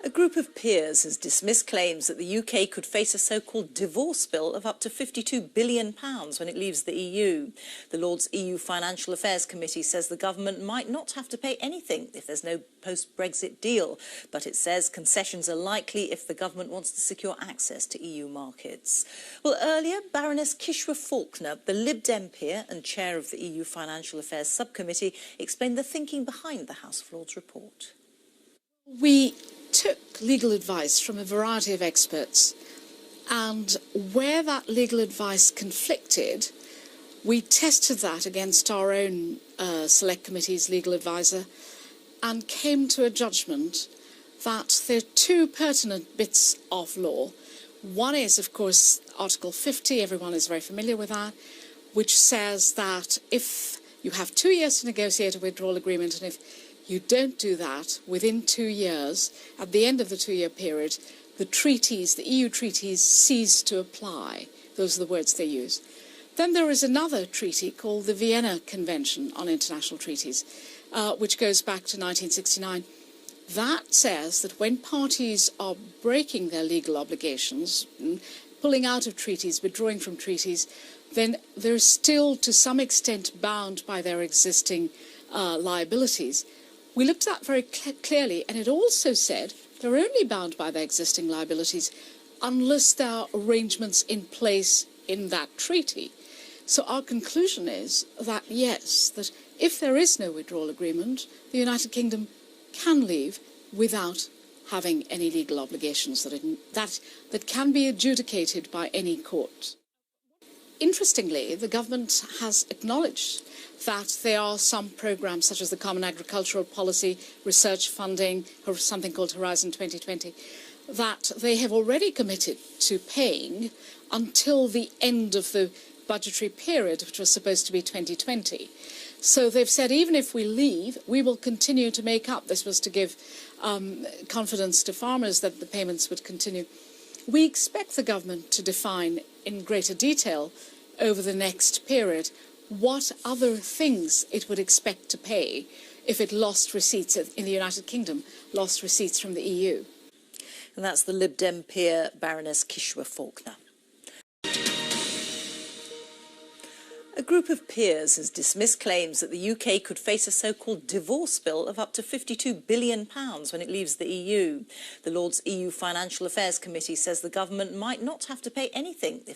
A group of peers has dismissed claims that the UK could face a so-called divorce bill of up to £52 billion when it leaves the EU. The Lord's EU Financial Affairs Committee says the government might not have to pay anything if there's no post-Brexit deal, but it says concessions are likely if the government wants to secure access to EU markets. Well, earlier, Baroness Kishwa Faulkner, the Lib Dem peer and chair of the EU Financial Affairs Subcommittee, explained the thinking behind the House of Lords report. We took legal advice from a variety of experts, and where that legal advice conflicted, we tested that against our own Select Committee's legal advisor and came to a judgment that there are two pertinent bits of law. One is, of course, Article 50, everyone is very familiar with that, which says that if you have 2 years to negotiate a withdrawal agreement, and if you don't do that within 2 years, at the end of the 2-year period, the treaties, the EU treaties, cease to apply. Those are the words they use. Then there is another treaty called the Vienna Convention on International Treaties, which goes back to 1969. That says that when parties are breaking their legal obligations, pulling out of treaties, withdrawing from treaties, then they're still to some extent bound by their existing liabilities. We looked at that very clearly, and it also said they're only bound by their existing liabilities unless there are arrangements in place in that treaty. So our conclusion is that, yes, that if there is no withdrawal agreement, the United Kingdom can leave without having any legal obligations that can be adjudicated by any court. Interestingly, the government has acknowledged that there are some programmes such as the Common Agricultural Policy, research funding, or something called Horizon 2020, that they have already committed to paying until the end of the budgetary period, which was supposed to be 2020. So they've said even if we leave, we will continue to make up. This was to give confidence to farmers that the payments would continue. We expect the government to define in greater detail over the next period what other things it would expect to pay if it lost receipts in the United Kingdom, lost receipts from the EU. And that's the Lib Dem peer, Baroness Kishwa Faulkner. A group of peers has dismissed claims that the UK could face a so-called divorce bill of up to £52 billion when it leaves the EU. The Lord's EU Financial Affairs Committee says the government might not have to pay anything if